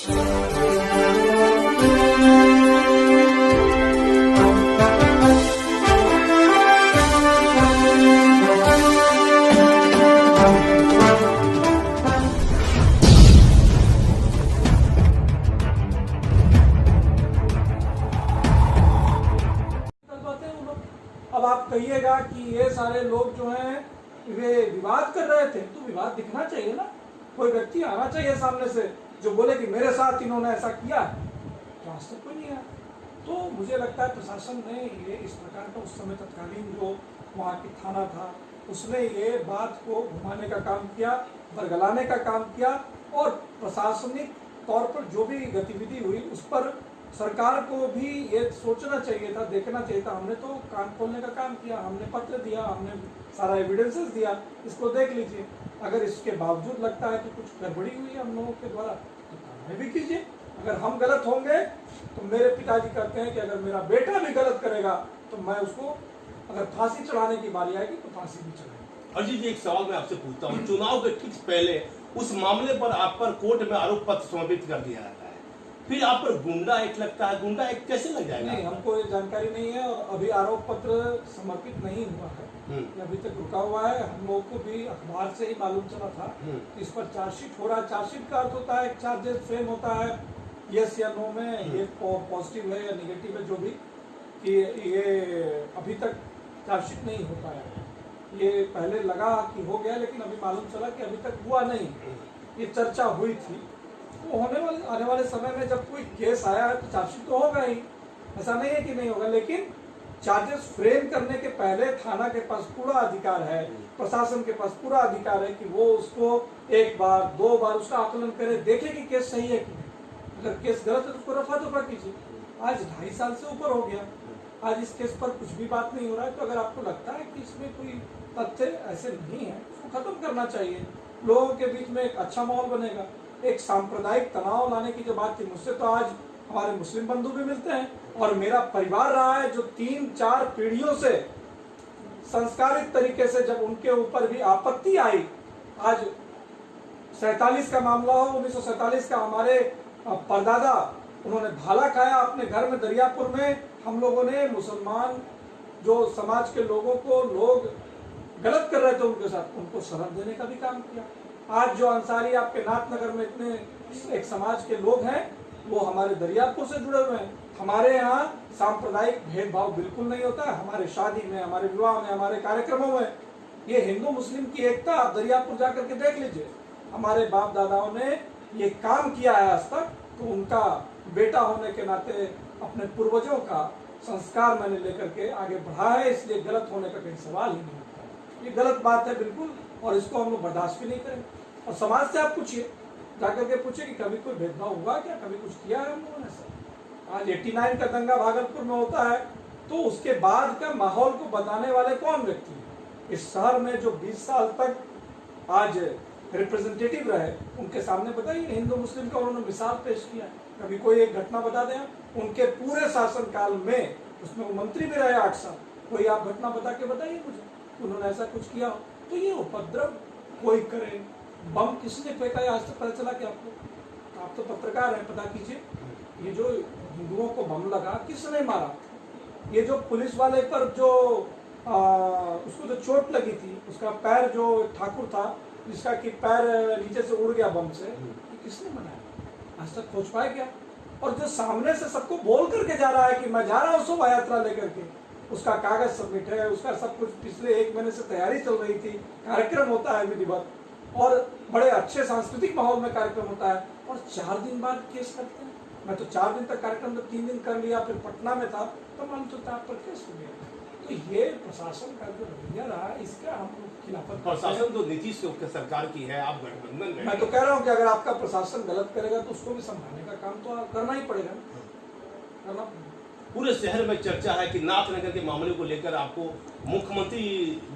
अब आप कहिएगा कि ये सारे लोग जो हैं वे विवाद कर रहे थे, तो विवाद दिखना चाहिए ना, कोई व्यक्ति आना चाहिए सामने से जो बोले कि मेरे साथ इन्होंने ऐसा किया है। तो आज तक कोई नहीं आया। तो मुझे लगता है प्रशासन ने ये इस प्रकार का उस समय तत्कालीन जो वहाँ की थाना था उसने ये बात को घुमाने का काम किया, बरगलाने का काम किया और प्रशासनिक तौर पर जो भी गतिविधि हुई उस पर सरकार को भी ये सोचना चाहिए था, देखना चाहिए था। हमने तो कान खोलने का काम किया, हमने पत्र दिया, हमने सारा एविडेंसेस दिया, इसको देख लीजिए। अगर इसके बावजूद लगता है कि कुछ गड़बड़ी हुई है हम लोगों के द्वारा तो कार्रवाई भी कीजिए। अगर हम गलत होंगे तो मेरे पिताजी कहते हैं कि अगर मेरा बेटा भी गलत करेगा तो मैं उसको अगर फांसी चढ़ाने की बारी आएगी तो फांसी भी चढ़ाएगी। अजीत जी, एक सवाल मैं आपसे पूछता हूँ, चुनाव के ठीक पहले उस मामले पर आप पर कोर्ट में आरोप पत्र समर्पित कर दिया जाता है, फिर आप पर गुंडा एक्ट लगता है, गुंडा एक्ट कैसे लग जाएगा? नहीं, हमको ये जानकारी नहीं है और अभी आरोप पत्र समर्पित नहीं हुआ है, अभी तक रुका हुआ है। हम लोगों को भी अखबार से ही मालूम चला था कि इस पर चार्जशीट हो रहा है। चार्जशीट का अर्थ होता है एक चार्जेस फ्रेम होता है, यस या नो में, ये पॉजिटिव है या निगेटिव है, जो भी, कि ये अभी तक चार्जशीट नहीं हो पाया। ये पहले लगा कि हो गया लेकिन अभी मालूम चला कि अभी तक हुआ नहीं। ये चर्चा हुई थी, तो आने वाले समय में जब कोई केस आया है तो चार्जशीट तो होगा ही, ऐसा नहीं है कि नहीं होगा। लेकिन चार्जेस फ्रेम करने के पहले थाना के पास पूरा अधिकार है, प्रशासन के पास पूरा अधिकार है कि वो उसको एक बार दो बार उसका आकलन करे, देखे कि केस सही है कि नहीं। अगर केस गलत है तो उसको रफा दफा कीजिए। आज 2.5 साल से ऊपर हो गया, आज इस केस पर कुछ भी बात नहीं हो रहा है। तो अगर आपको लगता है कि इसमें कोई तथ्य ऐसे नहीं है, उसको खत्म करना चाहिए। लोगों के बीच में एक अच्छा माहौल बनेगा। एक सांप्रदायिक तनाव लाने की जो बात थी, मुझसे तो आज हमारे मुस्लिम बंधु भी मिलते हैं और मेरा परिवार रहा है जो 3-4 पीढ़ियों से संस्कारित तरीके से, जब उनके ऊपर भी आपत्ति आई, आज 47 का मामला हो, 1947 का, हमारे परदादा उन्होंने भाला खाया अपने घर में दरियापुर में। हम लोगों ने मुसलमान जो समाज के लोगों को लोग गलत कर रहे थे उनके साथ, उनको शरण देने का भी काम किया। आज जो अंसारी आपके नाथनगर में इतने एक समाज के लोग हैं वो हमारे दरियापुर से जुड़े हुए हैं। हमारे यहाँ सांप्रदायिक भेदभाव बिल्कुल नहीं होता है। हमारे शादी में, हमारे विवाह में, हमारे कार्यक्रमों में ये हिंदू मुस्लिम की एकता आप दरियापुर जाकर के देख लीजिए। हमारे बाप दादाओं ने ये काम किया है आज तक, तो उनका बेटा होने के नाते अपने पूर्वजों का संस्कार मैंने लेकर के आगे बढ़ा है, इसलिए गलत होने का कहीं सवाल ही नहीं होता। ये गलत बात है बिल्कुल, और इसको हम लोग बर्दाश्त भी नहीं करेंगे। और समाज से आप पूछिए, जाकर के पूछिए कि कभी कोई भेदभाव हुआ क्या, कभी कुछ किया है हम लोगों ने सर? आज 89 का दंगा भागलपुर में होता है तो उसके बाद का माहौल को बताने वाले कौन व्यक्ति है? इस शहर में जो 20 साल तक आज रिप्रेजेंटेटिव रहे, उनके सामने बताइए हिंदू मुस्लिम का उन्होंने मिसाल पेश किया। कभी कोई एक घटना बता दें उनके पूरे शासनकाल में, उसमें वो मंत्री भी रहे 8 साल, कोई आप घटना बता के बताइए मुझे उन्होंने ऐसा कुछ किया हो। तो ये उपद्रव कोई करे, बम किसने फेंका है आज तक पता चला कि आपको? आप तो पत्रकार हैं, पता कीजिए ये जो हिंदुओं को बम लगा किसने मारा? ये जो पुलिस वाले पर जो उसको जो चोट लगी थी, उसका पैर, जो ठाकुर था जिसका कि पैर नीचे से उड़ गया बम से, ये किसने बनाया? आज तक खोज पाया क्या? और जो सामने से सबको बोल करके जा रहा है कि मैं जा रहा हूँ शोभा यात्रा लेकर के, उसका कागज सबमिट है, उसका सब कुछ पिछले 1 महीने से तैयारी चल रही थी, कार्यक्रम होता है विधिवत और बड़े अच्छे सांस्कृतिक माहौल में कार्यक्रम होता है, और 4 दिन बाद केस करते हैं। मैं तो 4 दिन तक कार्यक्रम जब 3 दिन कर लिया, फिर पटना में था तो मालूम चलता आप पर केस हो गया। तो ये प्रशासन का जो रवैया रहा, इसका हम लोग खिलाफत। प्रशासन तो नीतीश सरकार की है, आप गठबंधन में। मैं तो कह रहा हूँ कि अगर आपका प्रशासन गलत करेगा तो उसको भी संभालने का काम तो करना ही पड़ेगा, करना पड़ेगा। पूरे शहर में चर्चा है कि नाथनगर के मामले को लेकर आपको मुख्यमंत्री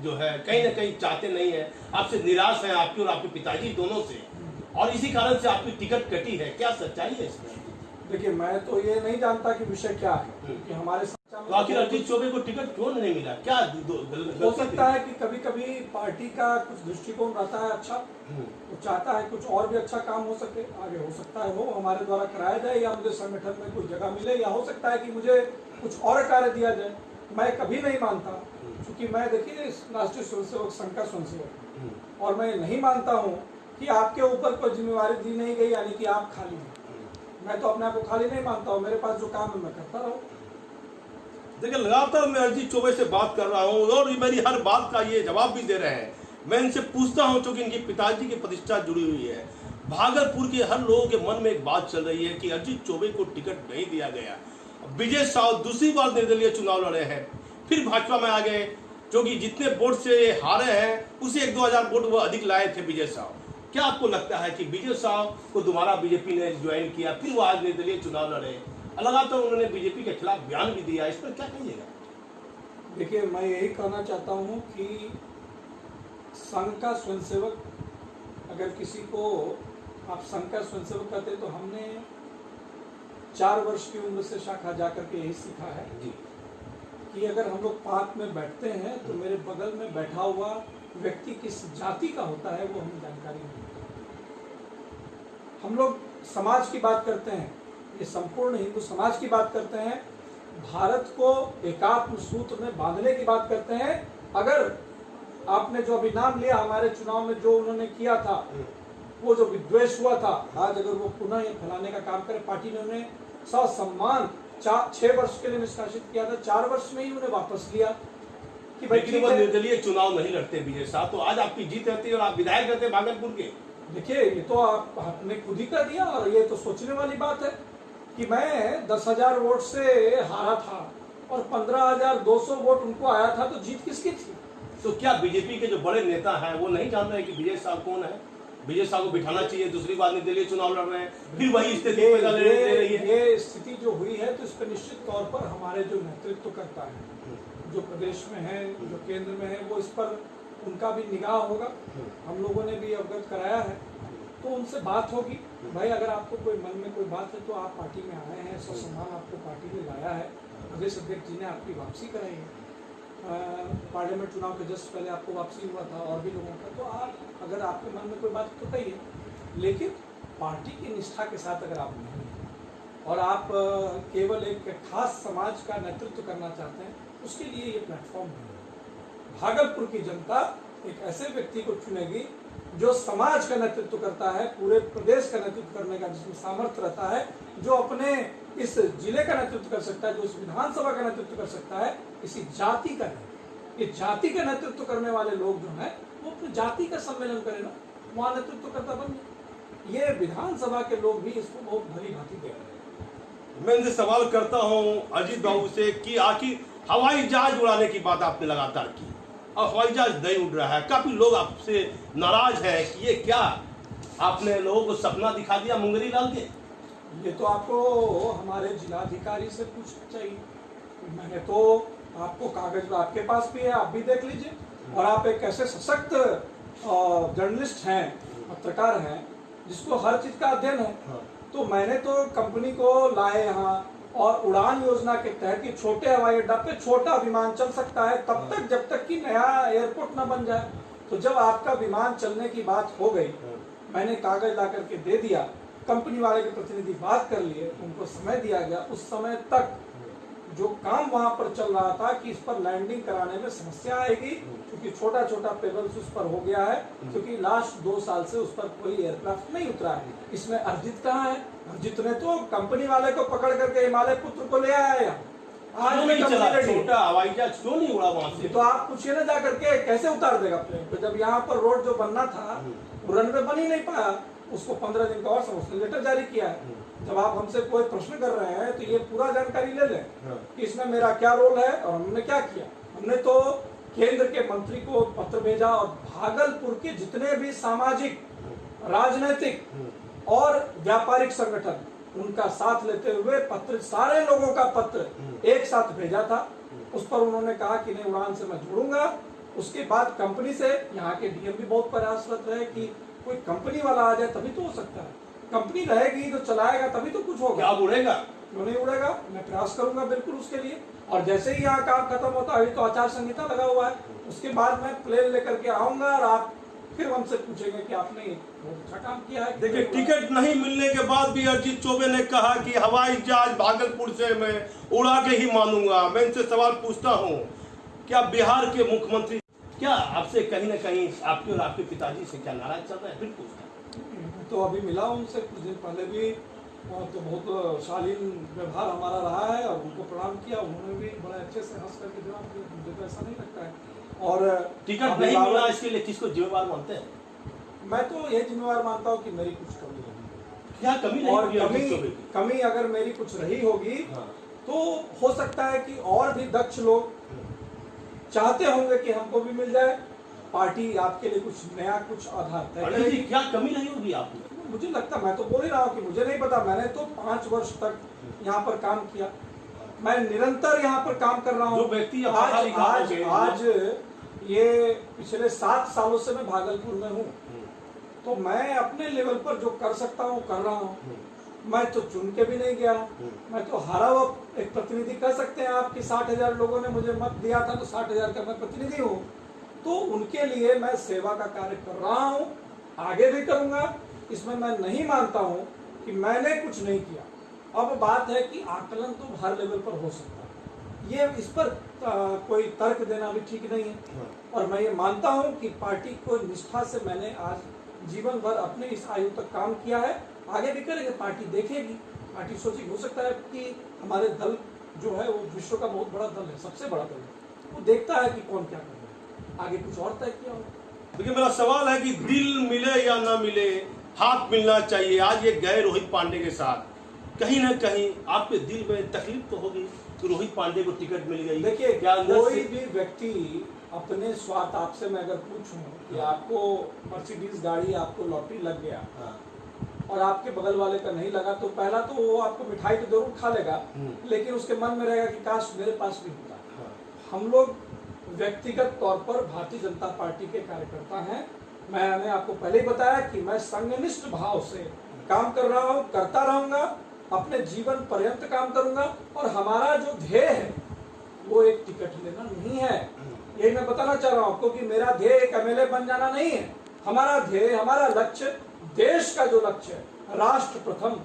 जो है कहीं ना कहीं चाहते नहीं है, आपसे निराश है, आपकी और आपके पिताजी दोनों से, और इसी कारण से आपकी टिकट कटी है। क्या सच्चाई है इसमें? देखिए, मैं तो ये नहीं जानता कि विषय क्या है, क्योंकि हमारे का तो आखिर अजीत चौबे को टिकट क्यों नहीं मिला? क्या हो सकता है कि कभी कभी पार्टी का कुछ दृष्टिकोण रहता है अच्छा, वो चाहता है कुछ और भी अच्छा काम हो सके आगे, हो सकता है वो हमारे द्वारा कराया जाए या मुझे संगठन में कोई जगह मिले, या हो सकता है कि मुझे कुछ और कार्य दिया जाए। मैं कभी नहीं मानता, क्योंकि मैं देखिए राष्ट्रीय स्वयंसेवक संघ का स्वयंसेवक, और मैं नहीं मानता हूँ कि आपके ऊपर कोई जिम्मेवारी दी नहीं गई यानी कि आप खाली हैं। मैं तो अपने आप को खाली नहीं मानता हूँ, मेरे पास जो काम है मैं करता रहूँ। देखिए लगातार मैं अजीत चौबे से बात कर रहा हूँ और मेरी हर बात का ये जवाब भी दे रहे हैं। मैं इनसे पूछता हूँ, चूंकि इनकी पिताजी की प्रतिष्ठा जुड़ी हुई है, भागलपुर के हर लोगों के मन में एक बात चल रही है कि अजीत चौबे को टिकट नहीं दिया गया। विजय साव दूसरी बार निर्दलीय चुनाव लड़े हैं, फिर भाजपा में आ गए, क्योंकि जितने वोट से हारे हैं उसे 1-2 हजार वोट वो अधिक लाए थे विजय साव। क्या आपको लगता है कि विजय साव को दोबारा बीजेपी ने ज्वाइन किया, फिर वो आज निर्दलीय चुनाव लड़े, लगातार उन्होंने बीजेपी के खिलाफ बयान भी दिया, इस पर क्या कहिएगा? देखिए मैं यही कहना चाहता हूँ कि संघ का स्वयंसेवक, अगर किसी को आप संघ का स्वयंसेवक कहते हैं, तो हमने 4 वर्ष की उम्र से शाखा जाकर के यही सीखा है जी कि अगर हम लोग पार्क में बैठते हैं तो मेरे बगल में बैठा हुआ व्यक्ति किस जाति का होता है वो हमें जानकारी नहीं होती। हम लोग समाज की बात करते हैं, ये संपूर्ण हिंदू समाज की बात करते हैं, भारत को एकात्म सूत्र में बांधने की बात करते हैं। अगर आपने जो अभी नाम लिया, हमारे चुनाव में जो उन्होंने किया था, वो जो विद्वेष हुआ था, आज अगर वो पुनः ये फैलाने का काम करे, पार्टी ने उन्हें ससम्मान 6 वर्ष के लिए निष्कासित किया था, 4 वर्ष में ही उन्हें वापस लिया कि भाई लेकिन वो निर्दलीय चुनाव नहीं लड़ते विजय साहब, तो आज आपकी जीत रहती है और आप विधायक रहते भागलपुर के। देखिए ये तो आपने खुद ही कर दिया, और ये तो सोचने वाली बात है कि मैं 10,000 वोट से हारा था और 15,200 वोट उनको आया था, तो जीत किसकी थी? तो क्या बीजेपी के जो बड़े नेता हैं वो नहीं जान रहे कि विजय साहब कौन है? विजय साहब को बिठाना चाहिए, दूसरी बार निर्दलीय चुनाव लड़ रहे हैं, फिर वही स्थिति पैदा ले रही है। ये स्थिति जो हुई है, तो इस पर निश्चित तौर पर हमारे जो नेतृत्व करता है, जो प्रदेश में है, जो केंद्र में है, वो इस पर उनका भी निगाह होगा। हम लोगों ने भी अवगत कराया है, तो उनसे बात होगी। भाई अगर आपको कोई मन में कोई बात है तो आप पार्टी में आए हैं, सम्मान आपको पार्टी में लाया है, प्रदेश अध्यक्ष जी ने आपकी वापसी कराई है, पार्लियामेंट चुनाव के जस्ट पहले आपको वापसी हुआ था और भी लोगों का, तो आप अगर आपके मन में कोई बात तो कहिए, लेकिन पार्टी की निष्ठा के साथ अगर आप नहीं हैं और आप केवल एक खास समाज का नेतृत्व करना चाहते हैं, उसके लिए ये प्लेटफॉर्म नहीं है। भागलपुर की जनता एक ऐसे व्यक्ति को चुनेगी जो समाज का नेतृत्व करता है, पूरे प्रदेश का नेतृत्व करने का जिसमें सामर्थ्य रहता है, जो अपने इस जिले का नेतृत्व कर सकता है, जो इस विधानसभा का नेतृत्व कर सकता है, किसी जाति का नहीं। ये जाति का नेतृत्व करने वाले लोग जो हैं वो अपनी जाति का सम्मेलन करें ना, वहाँ नेतृत्व करता बन जाए। ये विधानसभा के लोग भी इसको बहुत भली भांति दे रहे हैं। मैं इनसे सवाल करता हूँ अजीत बाबू से कि आखिर हवाई जहाज उड़ाने की बात आपने लगातार की और हवाई जहाज नहीं उड़ रहा है, काफी लोग आपसे नाराज हैं कि ये क्या आपने लोगों को सपना दिखा दिया मुंगेरी लाल के? ये तो आपको हमारे जिलाधिकारी से पूछना चाहिए। मैंने तो आपको कागज आपके पास भी है, आप भी देख लीजिए, और आप एक ऐसे सशक्त जर्नलिस्ट हैं, पत्रकार हैं, जिसको हर चीज का अध्ययन है। तो मैंने तो कंपनी को लाए यहाँ, और उड़ान योजना के तहत कि छोटे हवाई अड्डा पे छोटा विमान चल सकता है तब तक जब तक कि नया एयरपोर्ट न बन जाए। तो जब आपका विमान चलने की बात हो गई, मैंने कागज ला करके दे दिया, कंपनी वाले के प्रतिनिधि बात कर लिए, उनको समय दिया गया। उस समय तक जो काम वहां पर चल रहा था कि इस पर लैंडिंग कराने में समस्या आएगी, क्योंकि छोटा छोटा पेबल्स उस पर हो गया है, क्योंकि लास्ट 2 साल से उस पर कोई एयरक्राफ्ट नहीं उतरा है। इसमें अर्जित कहाँ है? अर्जित ने तो कंपनी वाले को पकड़ करके हिमालय पुत्र को ले आया। आज नहीं चला छोटा हवाई जहाज, क्यों नहीं उड़ा वहां से? तो आप पूछिए ना जा करके, कैसे उतार देगा प्लेन को? जब यहाँ पर रोड जो बनना था रनवे बन ही नहीं पाया, उसको 15 दिन का और उसने लेटर जारी किया है। जब आप हमसे कोई प्रश्न कर रहे हैं तो ये पूरा जानकारी ले लें कि इसमें मेरा क्या रोल है और हमने क्या किया। हमने तो केंद्र के मंत्री को पत्र भेजा और भागलपुर के जितने भी सामाजिक, राजनीतिक और व्यापारिक संगठन, उनका साथ लेते हुए पत्र, सारे लोगों का पत्र एक साथ भेजा था। उस पर उन्होंने कहा कि नहीं, उड़ान से मैं जुड़ूंगा। उसके बाद कंपनी से, यहाँ के डीएम भी बहुत प्रयासरत रहे कि कोई कंपनी वाला आ जाए तभी तो हो सकता है। कंपनी रहेगी तो चलाएगा तभी तो कुछ होगा। क्या उड़ेगा? क्यों नहीं उड़ेगा, मैं प्रयास करूंगा बिल्कुल उसके लिए। और जैसे ही यहाँ काम खत्म होता है, अभी तो आचार संहिता लगा हुआ है, उसके बाद मैं प्लेन लेकर के आऊंगा और आप फिर हमसे पूछेंगे कि आपने बहुत अच्छा काम किया है। देखिए, टिकट नहीं मिलने के बाद भी अजित चौबे ने कहा कि हवाई जहाज भागलपुर से मैं उड़ा के ही मानूंगा। मैं इनसे सवाल पूछता हूँ, क्या बिहार के मुख्यमंत्री क्या आपसे कहीं न कहीं आपके और आपके पिताजी से क्या नाराज चल रहे हैं? फिर पूछता तो अभी मिला उनसे कुछ दिन पहले भी, तो बहुत शालीन व्यवहार हमारा रहा है और उनको प्रणाम किया, उन्होंने भी बड़े अच्छे से हंस करके जवाब दिया। मुझे तो ऐसा नहीं लगता है। और टिकट नहीं मिला इसके लिए किसको जिम्मेवार मानते हैं? मैं तो ये जिम्मेवार मानता हूँ कि मेरी कुछ कमी रही। क्या कमी नहीं और होगी अजित चौबे की? कमी अगर मेरी कुछ रही होगी हाँ। तो हो सकता है कि और भी दक्ष लोग चाहते होंगे कि हमको भी मिल जाए, पार्टी आपके लिए कुछ नया कुछ आधार तय करेगी। क्या कमी नहीं होगी आप में? मुझे लगता, मैं तो बोल ही रहा हूँ कि मुझे नहीं पता। मैंने तो 5 वर्ष तक यहाँ पर काम किया, मैं निरंतर यहाँ पर काम कर रहा हूँ। जो व्यक्ति आज ये पिछले 7 सालों से मैं भागलपुर में हूँ, तो मैं अपने लेवल पर जो कर सकता हूँ कर रहा हूँ। मैं तो चुन के भी नहीं गया, मैं तो हारा हुआ एक प्रतिनिधि। कह सकते हैं आप कि 60,000 लोगों ने मुझे मत दिया था, तो 60,000 का मैं प्रतिनिधि हूँ। तो उनके लिए मैं सेवा का कार्य कर रहा हूँ, आगे भी करूंगा। इसमें मैं नहीं मानता हूँ कि मैंने कुछ नहीं किया। अब बात है कि आकलन तो हर लेवल पर हो सकता है, ये इस पर कोई तर्क देना भी ठीक नहीं है। और मैं ये मानता हूँ कि पार्टी को निष्ठा से मैंने आज जीवन भर अपने इस आयु तक काम किया है, आगे भी करेंगे। पार्टी देखेगी, पार्टी सोचेगी। हो सकता है कि हमारे दल जो है वो विश्व का बहुत बड़ा दल है, सबसे बड़ा दल है, वो देखता है कि कौन क्या कर रहा है, आगे कुछ और तय किया होगा। देखिए, मेरा सवाल है कि दिल मिले या ना मिले, हाथ मिलना चाहिए। आज ये गए रोहित पांडे के साथ, कहीं ना कहीं आपके दिल में तकलीफ तो होगी कि रोहित पांडे को टिकट मिल गई। देखिए, क्या कोई भी व्यक्ति अपने स्वार्थ, आपसे मैं अगर पूछूं कि आपको मर्सिडीज गाड़ी, आपको लॉटरी लग गया और आपके बगल वाले का नहीं लगा, तो पहला तो वो आपको मिठाई तो जरूर खा लेगा, लेकिन उसके मन में रहेगा कि काश मेरे पास भी होता। हम लोग व्यक्तिगत तौर पर भारतीय जनता पार्टी के कार्यकर्ता हैं। मैंने आपको पहले ही बताया कि मैं संघनिष्ठ भाव से काम कर रहा हूँ, करता रहूंगा, अपने जीवन पर्यंत काम करूंगा। और हमारा जो ध्येय है वो एक टिकट लेना नहीं है, यही मैं बताना चाह रहा हूँ आपको कि मेरा ध्येय एक एमएलए बन जाना नहीं है। हमारा ध्येय, हमारा लक्ष्य देश का जो लक्ष्य है, राष्ट्र प्रथम,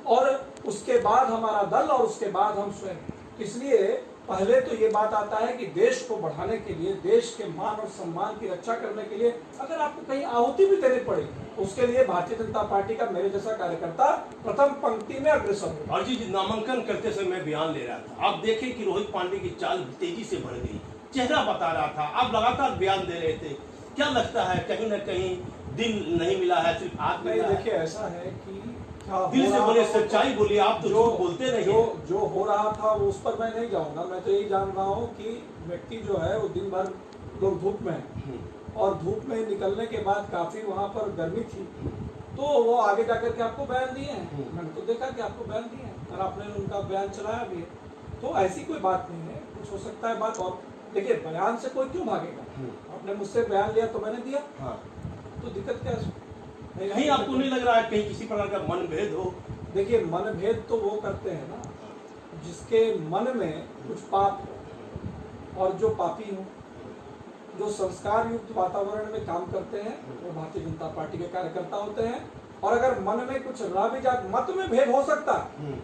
और उसके बाद हमारा दल, और उसके बाद हम स्वयं। इसलिए पहले तो ये बात आता है कि देश को बढ़ाने के लिए, देश के मान और सम्मान की रक्षा करने के लिए अगर आपको कहीं आहुति भी देनी पड़े, उसके लिए भारतीय जनता पार्टी का मेरे जैसा कार्यकर्ता प्रथम पंक्ति में अग्रसर होगा। और जी, नामांकन करते समय मैं बयान ले रहा था, आप देखें कि रोहित पांडे की चाल तेजी से बढ़ गई, चेहरा बता रहा था, आप लगातार बयान दे रहे थे। क्या लगता है कहीं ना कहीं दिल नहीं मिला है, सिर्फ हाथ मिला है? देखिए, ऐसा है कि दिल से बोले, सच्चाई बोलिए, आप तो झूठ बोलते नहीं। जो हो रहा था वो उस पर मैं नहीं जाऊंगा। मैं तो यही जान रहा हूँ कि व्यक्ति जो है वो दिन भर लोग धूप में है, और धूप में निकलने के बाद काफी वहाँ पर गर्मी थी, तो वो आगे जाकर के आपको बयान दिए हैं। मैंने तो देखा कि आपको बयान दिए हैं और आपने उनका बयान चलाया भी है, तो ऐसी कोई बात नहीं है। कुछ हो सकता है बात। और देखिए, बयान से कोई क्यों भागेगा? आपने मुझसे बयान लिया तो मैंने दिया, तो दिक्कत क्या है? कहीं आपको नहीं लग रहा है कहीं किसी प्रकार का मनभेद हो? देखिए, मनभेद तो वो करते हैं ना जिसके मन में कुछ पाप हो, और जो पापी हो, जो संस्कार युक्त वातावरण में काम करते हैं, वो भारतीय जनता पार्टी के कार्यकर्ता होते हैं। और अगर मन में कुछ रह भी जाए, मत में भेद हो सकता है,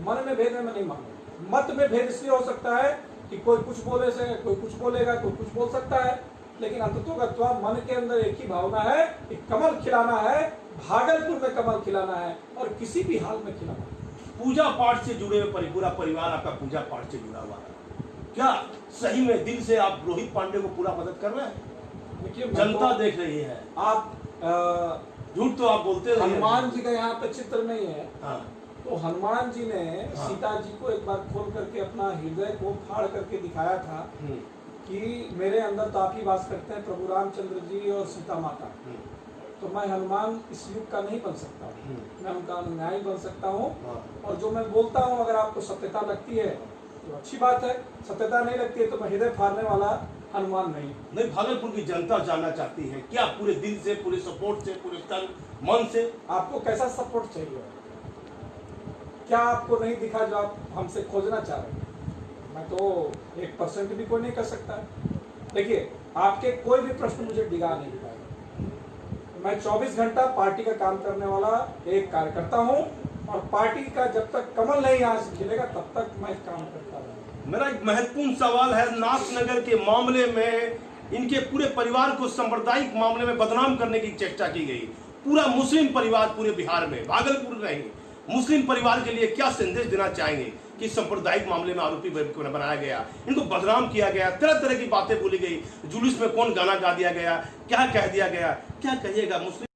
मन में भेद में मैं नहीं मानूंगा। मत में भेद इसलिए हो सकता है कि कोई कुछ बोले से, कोई कुछ बोलेगा, कोई कुछ बोल सकता है, लेकिन अंततोगत्वा मन के अंदर एक ही भावना है कि कमल खिलाना है, भागलपुर में कमल खिलाना है, और किसी भी हाल में खिलाना है। पूजा पाठ से जुड़े हुए पूरा परिवार आपका पूजा पाठ से जुड़ा हुआ है, क्या सही में दिल से आप रोहित पांडे को पूरा मदद कर रहे हैं? देखिए, जनता देख रही है, आप झूठ तो आप बोलते रहे। हनुमान जी का यहाँ पे चित्र नहीं है, तो हनुमान जी ने सीता जी को एक बार खोल करके अपना हृदय को फाड़ करके दिखाया था कि मेरे अंदर तो आप ही वास करते हैं, प्रभु रामचंद्र जी और सीता माता। तो मैं हनुमान इस युग का नहीं बन सकता, मैं उनका अनुयायी बन सकता हूँ। और जो मैं बोलता हूँ, अगर आपको सत्यता लगती है तो अच्छी बात है, सत्यता नहीं लगती है तो मैं हृदय फाड़ने वाला हनुमान नहीं। भागलपुर की जनता जानना चाहती है, क्या पूरे दिल से, पूरे सपोर्ट से, पूरे तन मन से? आपको कैसा सपोर्ट चाहिए? क्या आपको नहीं दिखा जो आप हमसे खोजना चाह रहे हैं? मैं तो 1% भी कोई नहीं कर सकता है। देखिए, आपके कोई भी प्रश्न मुझे डिगा नहीं पाएगा। मैं 24 घंटा पार्टी का काम करने वाला एक कार्यकर्ता हूं, और पार्टी का जब तक कमल नहीं यहाँ से खिलेगा तब तक मैं काम करता रहूंगा। मेरा एक महत्वपूर्ण सवाल है, नाथनगर के मामले में इनके पूरे परिवार को सांप्रदायिक मामले में बदनाम करने की चेष्टा की गई। पूरा मुस्लिम परिवार पूरे बिहार में, भागलपुर नहीं, मुस्लिम परिवार के लिए क्या संदेश देना चाहेंगे कि सांप्रदायिक मामले में आरोपी बनाया गया, इनको बदनाम किया गया, तरह तरह की बातें बोली गई, जुलूस में कौन गाना गा दिया गया, क्या कह दिया गया, क्या कहिएगा? मुस्लिम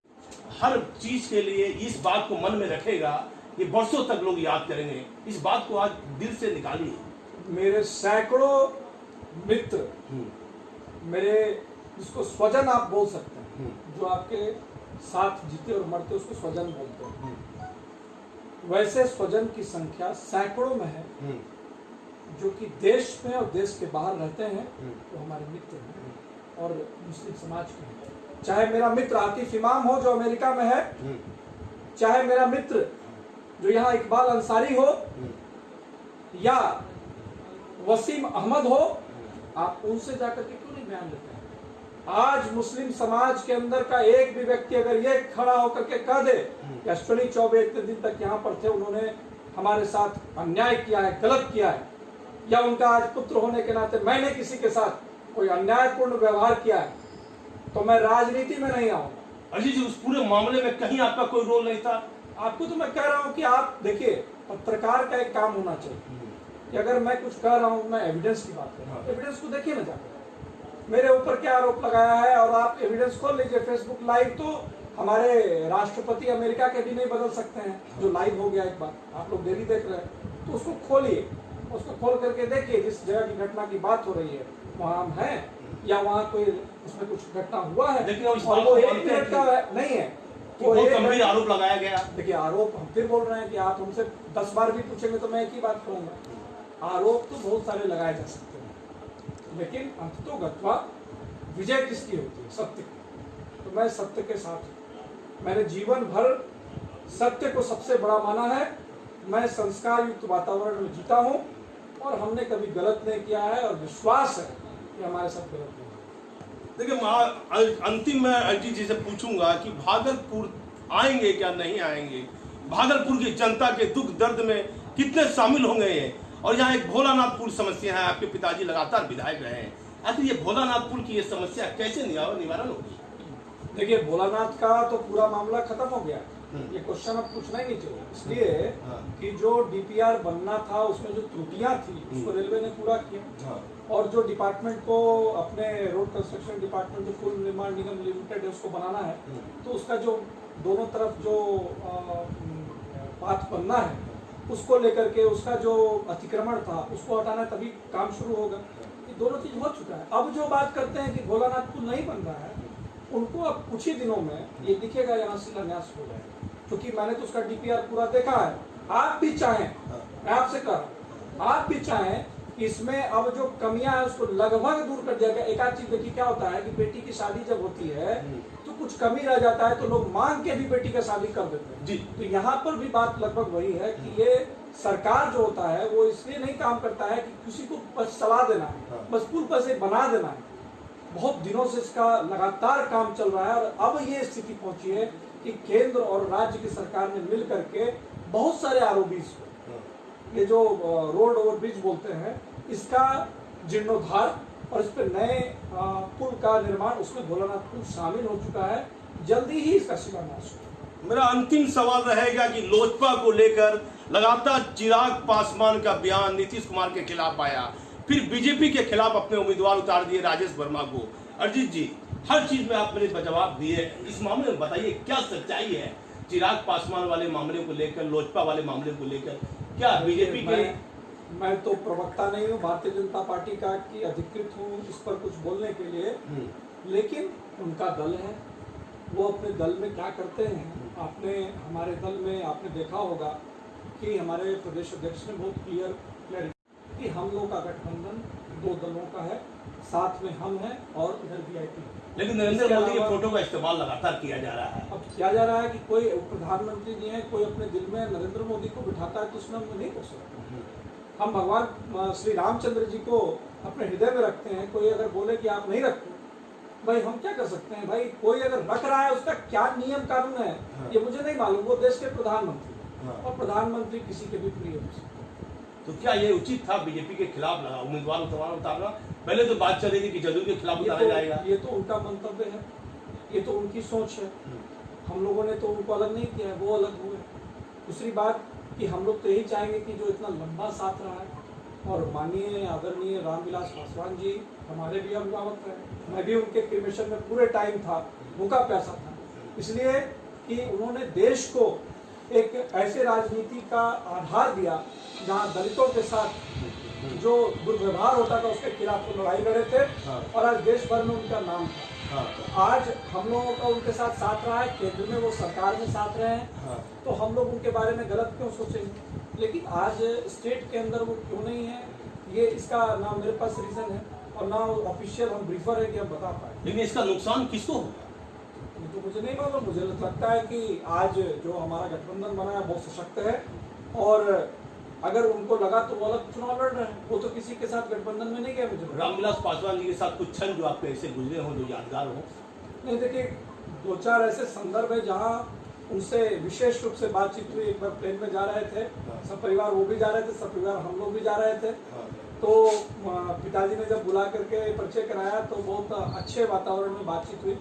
हर चीज के लिए इस बात को मन में रखेगा, ये बरसों तक लोग याद करेंगे। इस बात को आज दिल से निकालिए। मेरे सैकड़ों मित्र, मेरे जिसको स्वजन आप बोल सकते हैं, जो आपके साथ जीते और मरते उसको स्वजन बोलते हैं, वैसे स्वजन की संख्या सैकड़ों में है, जो कि देश में और देश के बाहर रहते हैं, वो हमारे मित्र हैं और मुस्लिम समाज के हैं। चाहे मेरा मित्र आतिफ इमाम हो जो अमेरिका में है, चाहे मेरा मित्र जो यहाँ इकबाल अंसारी हो, या वसीम अहमद हो, आप उनसे जाकर के क्यों नहीं बयान लेते हैं? आज मुस्लिम समाज के अंदर का एक भी व्यक्ति अगर ये खड़ा होकर के कह दे कि अश्विनी चौबे इतने दिन तक यहाँ पर थे, उन्होंने हमारे साथ अन्याय किया है, गलत किया है, या उनका आज पुत्र होने के नाते मैंने किसी के साथ कोई अन्यायपूर्ण व्यवहार किया है, तो मैं राजनीति में नहीं आऊंगा। अजी जी, उस पूरे मामले में कहीं आपका कोई रोल नहीं था? आपको तो मैं कह रहा हूँ कि आप देखिए, पत्रकार का एक काम होना चाहिए कि अगर मैं कुछ कह रहा हूँ, मैं एविडेंस की बात कर रहा हूँ, एविडेंस को देखिए ना जाकर मेरे ऊपर क्या आरोप लगाया है, और आप एविडेंस खोल लीजिए। फेसबुक लाइव तो हमारे राष्ट्रपति अमेरिका के भी नहीं बदल सकते हैं, जो लाइव हो गया एक बार, आप लोग डेली देख रहे हैं, तो उसको खोलिए, उसको खोल करके देखिए जिस जगह की घटना की बात हो रही है वहाँ हम हैं, या वहाँ कोई उसमें कुछ घटना हुआ है, लेकिन और वो 1 मिनट का नहीं है, वो गंभीर आरोप लगाया गया। देखिए, आरोप हम फिर बोल रहे हैं कि आप हमसे 10 बार भी पूछेंगे तो मैं एक ही बात कहूंगा, आरोप तो बहुत सारे लगाए जा सकते हैं, लेकिन अंततोगत्वा विजय किसकी होती है? सत्य की। तो मैं सत्य के साथ हूं। मैंने जीवन भर सत्य को सबसे बड़ा माना है। मैं संस्कार युक्त वातावरण में जीता हूं, और हमने कभी गलत नहीं किया है, और विश्वास है कि हमारे साथ गलत नहीं। देखिए, अंतिम में अजी जी से पूछूंगा कि भागलपुर आएंगे क्या नहीं आएंगे? भागलपुर की जनता के दुख दर्द में कितने शामिल होंगे ये? और यहाँ एक भोलानाथपुर समस्या है, आपके पिताजी लगातार विधायक रहे हैं, आखिर ये भोलानाथपुर की ये समस्या कैसे निवारण होगी? देखिए, भोलानाथ का तो पूरा मामला खत्म हो गया, ये क्वेश्चन अब पूछना ही नहीं चाहिए, इसलिए कि जो डीपीआर बनना था उसमें जो त्रुटियां थी उसको रेलवे ने पूरा किया, और जो डिपार्टमेंट को अपने रोड कंस्ट्रक्शन डिपार्टमेंट जो पुल निर्माण निगम लिमिटेड है उसको बनाना है, तो उसका जो दोनों तरफ जो पाथ बनना है उसको लेकर के उसका जो अतिक्रमण था उसको हटाना, तभी काम शुरू होगा। ये दोनों चीज हो चुका है। अब जो बात करते हैं कि भोलानाथ पुल नहीं बन रहा है, उनको अब कुछ ही दिनों में ये दिखेगा, यहाँ शिलान्यास हो जाएगा, क्योंकि मैंने तो उसका डीपीआर पूरा देखा है। आप भी चाहें, मैं आपसे कह रहा हूं, आप भी चाहें कि इसमें अब जो कमियां है उसको लगभग दूर कर दिया गया। एक आध चीज देखिए, क्या होता है कि बेटी की शादी जब होती है तो कुछ कमी रह जाता है, तो लोग मांग के भी बेटी का शादी कर देते हैं जी। तो यहाँ पर भी बात लगभग वही है कि ये सरकार जो होता है वो इसलिए नहीं काम करता है कि किसी को बस सलाह देना है, बस पुल पर से बना देना है। बहुत दिनों से इसका लगातार काम चल रहा है, और अब ये स्थिति पहुंची है कि केंद्र और राज्य की सरकार ने मिल करके बहुत सारे आरओबीज को, ये जो रोड ओवरब्रिज बोलते हैं, इसका जीर्णोद्धार और इस पर नए पुल का निर्माण, उसमें भोलानाथ पुल शामिल हो चुका है। जल्दी ही इसका शिलान्यास होगा। मेरा अंतिम सवाल रहेगा कि लोजपा को लेकर लगातार चिराग पासवान का बयान नीतीश कुमार के खिलाफ आया, फिर बीजेपी के खिलाफ अपने उम्मीदवार उतार दिए राजेश वर्मा को। अरिजीत जी, हर चीज में आप मेरे जवाब दिए, इस मामले में बताइए क्या सच्चाई है? चिराग पासवान वाले मामले को लेकर, लोजपा वाले मामले को लेकर, क्या बीजेपी के? मैं तो प्रवक्ता नहीं हूँ भारतीय जनता पार्टी का कि अधिकृत हूँ इस पर कुछ बोलने के लिए, लेकिन उनका दल है, वो अपने दल में क्या करते हैं। आपने हमारे दल में आपने देखा होगा कि हमारे प्रदेश अध्यक्ष ने बहुत क्लियर कि हम लोग का गठबंधन दो दलों का है, साथ में हम हैं और इधर वीआईपी। लेकिन नरेंद्र मोदी की फोटो का इस्तेमाल लगातार किया जा रहा है। अब किया जा रहा है कि कोई प्रधानमंत्री जी हैं, कोई अपने दिल में नरेंद्र मोदी को बिठाता है तो उसमें हम नहीं कर सकते। हम भगवान श्री रामचंद्र जी को अपने हृदय में रखते हैं। कोई अगर बोले कि आप नहीं रखते, भाई हम क्या कर सकते हैं? भाई कोई अगर रख रहा है उसका क्या नियम कानून है ये मुझे नहीं मालूम। वो देश के प्रधानमंत्री और प्रधानमंत्री किसी के भी प्रिय हो सकते। तो क्या ये उचित था बीजेपी के खिलाफ उम्मीदवार उतारना? पहले तो बात चल रही थी कि जदयू के खिलाफ उतारा जाएगा। ये तो उनका मंतव्य है, ये तो उनकी सोच है। हम लोगों ने तो उनको अलग नहीं किया है, वो अलग हुए। दूसरी बात कि हम लोग तो यही चाहेंगे कि जो इतना लंबा साथ रहा है और माननीय आदरणीय रामविलास पासवान जी हमारे भी अभिभावक हैं। मैं भी उनके क्रिमेशन में पूरे टाइम था, भूखा प्यासा था, इसलिए कि उन्होंने देश को एक ऐसे राजनीति का आधार दिया जहां दलितों के साथ जो दुर्व्यवहार होता था उसके खिलाफ वो लड़ाई लड़े थे। और आज देश भर में उनका नाम था। तो आज हम लोगों का उनके साथ रहा है, केंद्र में वो सरकार में साथ रहे हैं। तो हम लोग उनके बारे में गलत क्यों सोचेंगे? लेकिन आज स्टेट के अंदर वो क्यों नहीं है, ये इसका ना मेरे पास रीजन है और ना ऑफिशियल हम ब्रीफर है कि हम बता पाए। लेकिन इसका नुकसान किसको होगा? ये तो मुझे नहीं मालूम। मुझे लगता है कि आज जो हमारा गठबंधन बना है बहुत सशक्त है और अगर उनको लगा तो वो अलग चुनाव लड़ रहे हैं। वो तो किसी के साथ गठबंधन में नहीं गए। मुझे रामविलास पासवान जी के साथ कुछ क्षण जो आपके ऐसे गुजरे हो जो यादगार हो? नहीं, देखिए दो चार ऐसे संदर्भ है जहाँ उनसे विशेष रूप से बातचीत हुई। एक बार प्लेन में जा रहे थे सब परिवार, वो भी जा रहे थे, सब परिवार हम लोग भी जा रहे थे। तो पिताजी ने जब बुला करके परिचय कराया तो बहुत अच्छे वातावरण में बातचीत हुई।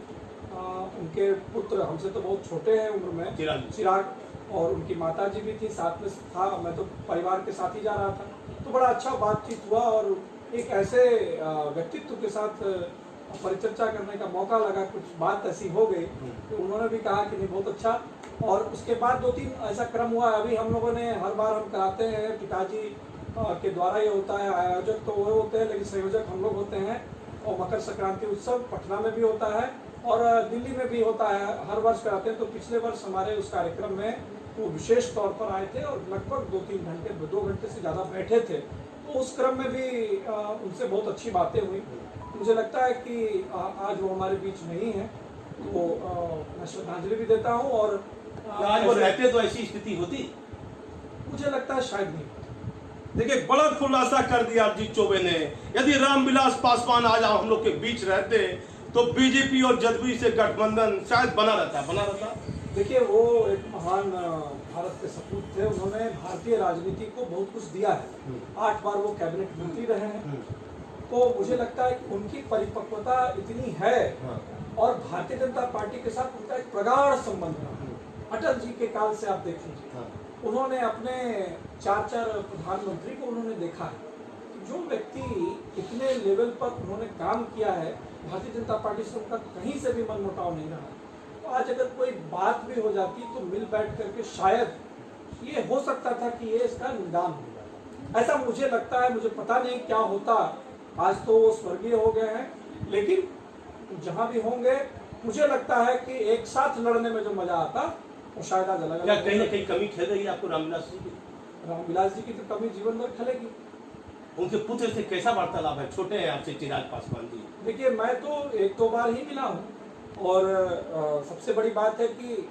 उनके पुत्र हमसे तो बहुत छोटे हैं उम्र में, चिराग, और उनकी माता जी भी थी, साथ में था। मैं तो परिवार के साथ ही जा रहा था। तो बड़ा अच्छा बातचीत हुआ और एक ऐसे व्यक्तित्व के साथ परिचर्चा करने का मौका लगा। कुछ बात ऐसी हो गई तो उन्होंने भी कहा कि नहीं बहुत अच्छा। और उसके बाद दो तीन ऐसा क्रम हुआ। अभी हम लोगों ने हर बार हम कराते हैं, पिताजी के द्वारा ये होता है, आयोजक तो वो होते हैं लेकिन संयोजक हम लोग होते हैं। और मकर संक्रांति उत्सव पटना में भी होता है और दिल्ली में भी होता है, हर वर्ष कराते हैं। तो पिछले वर्ष हमारे उस कार्यक्रम में वो विशेष तौर पर आए थे और लगभग 2 घंटे से ज़्यादा बैठे थे। तो उस क्रम में भी उनसे बहुत अच्छी बातें हुई। मुझे लगता है कि आज वो हमारे बीच नहीं है, तो मैं श्रद्धांजलि भी देता हूँ। और आज वो रहते तो ऐसी स्थिति होती? मुझे लगता है शायद नहीं। देखिए, बड़ा खुलासा कर दिया अजीत चौबे ने। यदि रामविलास पासवान आज हम लोग के बीच रहते तो बीजेपी और जदयू से गठबंधन शायद बना रहता। देखिए, वो एक महान भारत के सपूत थे। उन्होंने भारतीय राजनीति को बहुत कुछ दिया है। 8 बार वो कैबिनेट मंत्री रहे हैं। तो मुझे लगता है कि उनकी परिपक्वता इतनी है और भारतीय जनता पार्टी के साथ उनका एक प्रगाढ़ संबंध रहा। अटल जी के काल से आप देख लीजिए, उन्होंने अपने 4 प्रधानमंत्री को उन्होंने देखा है। जो व्यक्ति इतने लेवल पर उन्होंने काम किया है, भारतीय जनता पार्टी से उनका कहीं से भी मनमुटाव नहीं रहा। तो आज अगर कोई बात भी हो जाती तो मिल बैठ करके शायद ये हो सकता था कि ये इसका निदान हो जाए। ऐसा मुझे लगता है। मुझे पता नहीं क्या होता। आज तो वो स्वर्गीय हो गए हैं, लेकिन जहां भी होंगे मुझे लगता है कि एक साथ लड़ने में जो मजा आता वो शायद आज अलग। क्या कहीं ना कहीं कमी खेल रही है आपको रामविलास जी की? रामविलास जी की तो कमी जीवन भर खलेगी। उनके पुत्र से कैसा वार्तालाप है? छोटे हैं आपसे चिराग पासवान जी। देखिए, मैं तो 1-2 बार ही मिला हूँ और सबसे बड़ी बात है कि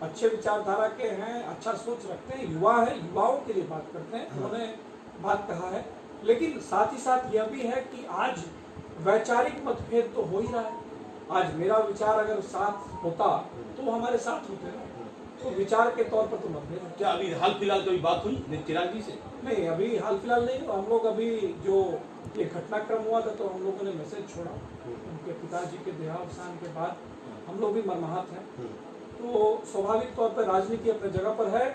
अच्छे विचारधारा के हैं, अच्छा सोच रखते हैं, युवा है, युवाओं के लिए बात करते हैं। उन्होंने बात कहा है, लेकिन साथ ही साथ यह भी है कि आज वैचारिक मतभेद तो हो ही रहा है। आज मेरा विचार अगर साथ होता तो वो हमारे साथ होते ना। तो विचार के तौर पर तो मतभेद है। क्या अभी हाल फिलहाल कभी बात हुई चिराग जी से? नहीं, अभी हाल फिलहाल नहीं। हम लोग अभी जो ये घटनाक्रम हुआ था तो हम लोगों ने मैसेज छोड़ा। उनके पिताजी के देहावसान के बाद हम लोग भी मर्माहत हैं। तो स्वाभाविक तौर पर राजनीति अपने जगह पर है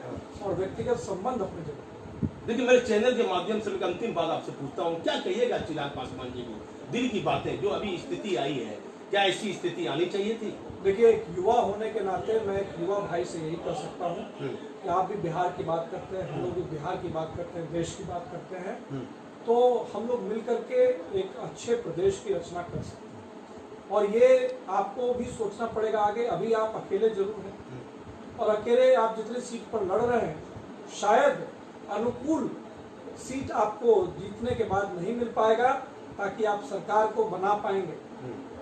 और व्यक्तिगत संबंध अपनी जगह पर। देखिए, मेरे चैनल के माध्यम से मैं अंतिम बात आपसे पूछता हूँ, क्या कहिएगा चिराग पासवान जी को? दिल की बातें, जो अभी स्थिति आई है, क्या ऐसी स्थिति आनी चाहिए थी? देखिए, एक युवा होने के नाते मैं एक युवा भाई से यही कह सकता हूँ कि आप भी बिहार की बात करते हैं, हम लोग भी बिहार की बात करते हैं, देश की बात करते हैं। तो हम लोग मिलकर के एक अच्छे प्रदेश की रचना कर सकते हैं। और ये आपको भी सोचना पड़ेगा आगे। अभी आप अकेले जरूर हैं और अकेले आप जितने सीट पर लड़ रहे हैं, शायद अनुकूल सीट आपको जीतने के बाद नहीं मिल पाएगा। ताकि आप सरकार को बना पाएंगे।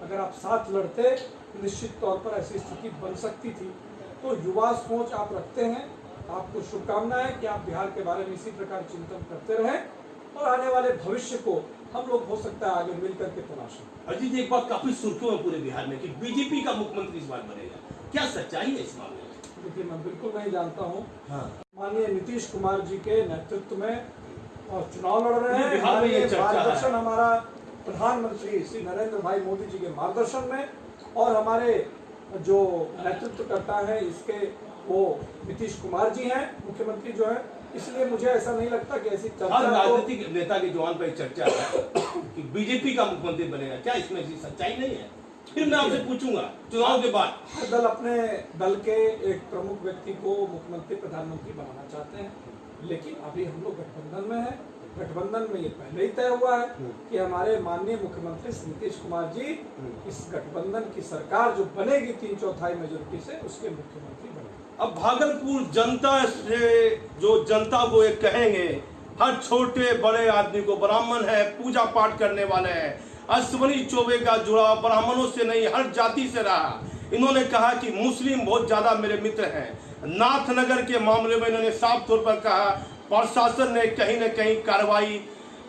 अगर आप साथ लड़ते निश्चित तौर पर ऐसी स्थिति बन सकती थी। तो युवा सोच आप रखते हैं, आपको शुभकामनाएं कि आप बिहार के बारे में इसी प्रकार चिंतन करते रहें और आने वाले भविष्य को हम लोग हो सकता है आगे मिलकर के तलाशें। अजीत, एक बात काफी सुर्खियों में पूरे बिहार में कि बीजेपी का मुख्यमंत्री इस बार बनेगा, क्या सच्चाई है इस मामले में? देखिए, मैं बिल्कुल नहीं जानता हूँ। हाँ। माननीय नीतीश कुमार जी के नेतृत्व में और चुनाव लड़ रहे हैं। बिहार में ये चर्चा है। मार्गदर्शन हमारा प्रधानमंत्री श्री नरेंद्र भाई मोदी जी के मार्गदर्शन में और हमारे जो नेतृत्व करता है इसके वो नीतीश कुमार जी हैं, मुख्यमंत्री जो है। इसलिए मुझे ऐसा नहीं लगता कि ऐसी हर चर्चा राजनीतिक नेता के जवान पर चर्चा है कि बीजेपी का मुख्यमंत्री बनेगा, क्या इसमें ऐसी सच्चाई नहीं है? फिर मैं आपसे पूछूंगा चुनाव के बाद। हर दल अपने दल के एक प्रमुख व्यक्ति को मुख्यमंत्री प्रधानमंत्री बनाना चाहते हैं, लेकिन अभी हम लोग गठबंधन में हैं। गठबंधन में ये पहले ही तय हुआ है कि हमारे माननीय मुख्यमंत्री नीतीश कुमार जी इस गठबंधन की सरकार जो बनेगी 3/4 मेजोरिटी से, उसके मुख्यमंत्री बनेंगे। अब भागलपुर जनता से जो जनता को एक कहेंगे, हर छोटे बड़े आदमी को, ब्राह्मण है, पूजा पाठ करने वाले हैं, अश्वनी चौबे का जुड़ाव ब्राह्मणों से नहीं हर जाति से रहा। इन्होंने कहा कि मुस्लिम बहुत ज्यादा मेरे मित्र हैं। नाथनगर के मामले में इन्होंने साफ तौर पर कहा प्रशासन ने कहीं न कहीं कार्रवाई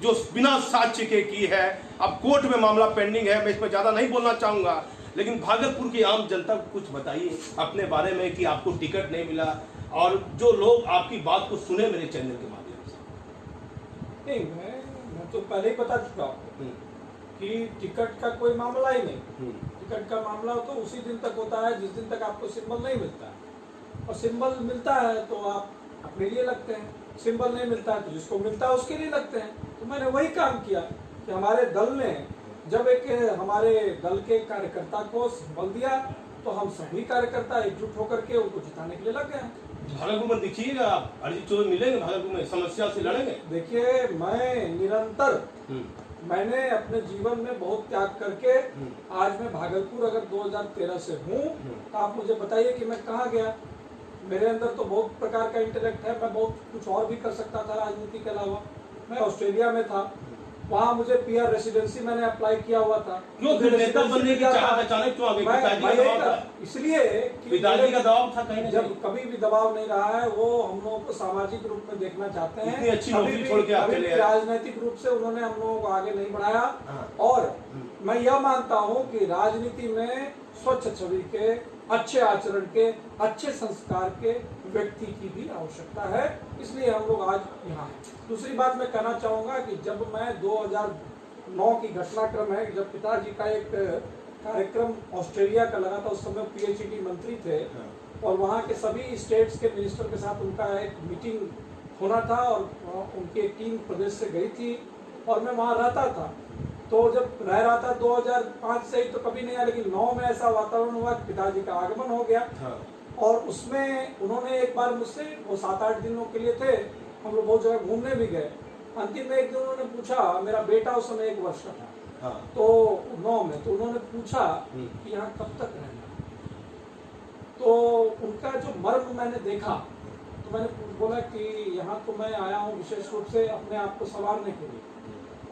जो बिना साक्ष्य के की है। अब कोर्ट में मामला पेंडिंग है, मैं इस पर ज्यादा नहीं बोलना चाहूंगा, लेकिन भागलपुर की आम जनता को कुछ बताइए अपने बारे में कि आपको टिकट नहीं मिला और जो लोग आपकी बात को सुने मेरे चैनल के माध्यम से। नहीं, मैं तो पहले ही बता चुका हूँ कि टिकट का कोई मामला ही नहीं। टिकट का मामला तो उसी दिन तक होता है जिस दिन तक आपको सिंबल नहीं मिलता है, और सिंबल मिलता है तो आप अपने लिए लगते हैं, सिंबल नहीं मिलता है तो जिसको मिलता है उसके लिए लगते हैं। तो मैंने वही काम किया कि हमारे दल ने जब एक हमारे दल के कार्यकर्ता को सिंबल दिया तो हम सभी कार्यकर्ता एकजुट होकर के उनको जिताने के लिए लग गए। भागलपुर में दिखिएगा आप, अरिजीत चौबे मिलेंगे भागलपुर में, समस्या से लड़ेंगे। देखिए, मैं निरंतर मैंने अपने जीवन में बहुत त्याग करके आज मैं भागलपुर अगर 2013 से हूँ तो आप मुझे बताइए कि मैं कहाँ गया। मेरे अंदर तो बहुत प्रकार का इंटेलेक्ट है, मैं बहुत कुछ और भी कर सकता था राजनीति के अलावा। मैं ऑस्ट्रेलिया में था, वहाँ मुझे पीआर रेसिडेंसी मैंने अप्लाई किया हुआ था। क्यों फिर नेता बनने की चाहत अचानक क्यों आ गई? पिताजी का दबाव था, इसलिए पिताजी का दबाव था कहीं ना जब कहीं। कभी भी दबाव नहीं रहा है, वो हम लोगों को सामाजिक रूप में देखना चाहते हैं। इतनी अच्छी नौकरी छोड़ के आप चले आए। राजनीतिक रूप से उन्होंने हम लोगों को आगे नहीं बढ़ाया। और मैं यह मानता हूँ कि राजनीति में स्वच्छ छवि के, अच्छे आचरण के, अच्छे संस्कार के व्यक्ति की भी आवश्यकता है, इसलिए हम लोग आज यहाँ हैं। दूसरी बात मैं कहना चाहूंगा कि जब मैं 2009 की घटनाक्रम है, जब पिताजी का एक कार्यक्रम ऑस्ट्रेलिया का लगा था, उस समय पीएचडी मंत्री थे और वहाँ के सभी स्टेट्स के मिनिस्टर के साथ उनका एक मीटिंग होना था और उनकी एक टीम प्रदेश से गई थी और मैं वहाँ रहता था। तो जब रह रहा था 2005 से ही तो कभी नहीं आया, लेकिन 9 में ऐसा वातावरण हुआ कि पिताजी का आगमन हो गया। और उसमें उन्होंने एक बार मुझसे, वो 7-8 दिनों के लिए थे, हम लोग बहुत जगह घूमने भी गए। अंतिम में एक दिन उन्होंने पूछा, मेरा बेटा उस समय 1 वर्ष का था, तो 9 में, तो उन्होंने पूछा कि यहाँ कब तक रहना। तो उनका जो मर्म मैंने देखा तो मैंने बोला कि यहाँ तो मैं आया हूँ विशेष रूप से अपने आप को संवारने के लिए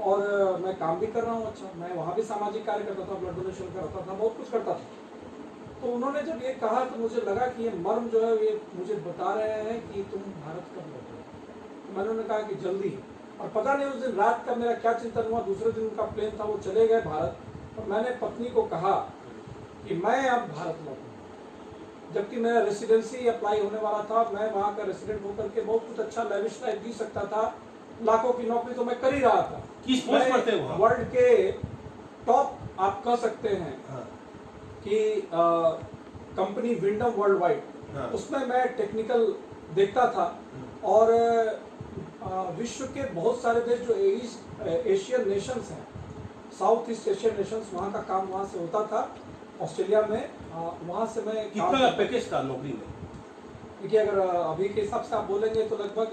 और मैं काम भी कर रहा हूँ। अच्छा, मैं वहाँ भी सामाजिक कार्य करता था, ब्लड डोनेशन करता था, बहुत कुछ करता था। तो उन्होंने जब ये कहा तो मुझे लगा कि ये मर्म जो है ये मुझे बता रहे हैं कि तुम भारत कब लौटोगे। तो मैंने उन्हें कहा कि जल्दी। और पता नहीं उस दिन रात का मेरा क्या चिंतन हुआ, दूसरे दिन उनका प्लेन था, वो चले गए भारत। और मैंने पत्नी को कहा कि मैं अब भारत लौटूंगा, जबकि मेरा रेसिडेंसी अप्लाई होने वाला था। मैं वहाँ का रेसिडेंट होकर के बहुत कुछ अच्छा लैविश लाइफ जी सकता था, लाखों की नौकरी तो मैं कर ही रहा था। किस पोस्ट पर थे वो? वर्ल्ड के टॉप आप कह सकते हैं कि कंपनी विंडम वर्ल्ड वाइड, उसमें मैं टेक्निकल देखता था। और विश्व के बहुत सारे देश जो एशियन नेशंस हैं, साउथ ईस्ट एशियन नेशंस, वहाँ का काम वहाँ से होता था ऑस्ट्रेलिया में। वहाँ से मैं कितना पैकेज था नौकरी में? देखिए, अगर अभी के हिसाब से आप बोलेंगे तो लगभग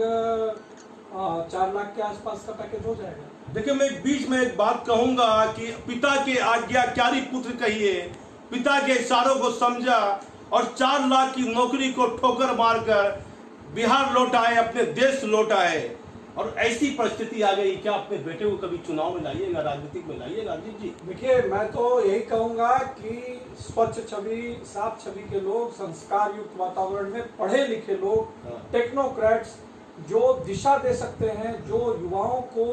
4 लाख के आसपास का पैकेज हो जाएगा। देखिए, मैं बीच में एक बात कहूंगा कि पिता के आज्ञाकारी पुत्र कहिए, पिता के इशारों को समझा और 4 लाख की नौकरी को ठोकर मारकर बिहार लौट आए, अपने देश लौट आए। और ऐसी परिस्थिति आ गई, क्या अपने बेटे को कभी चुनाव में लाइएगा, राजनीतिक में लाइएगा अजीत जी? देखिए, मैं तो यही कहूंगा कि स्वच्छ छवि, साफ छवि के लोग, संस्कार युक्त वातावरण में पढ़े लिखे लोग, टेक्नोक्रेट्स जो दिशा दे सकते हैं, जो युवाओं को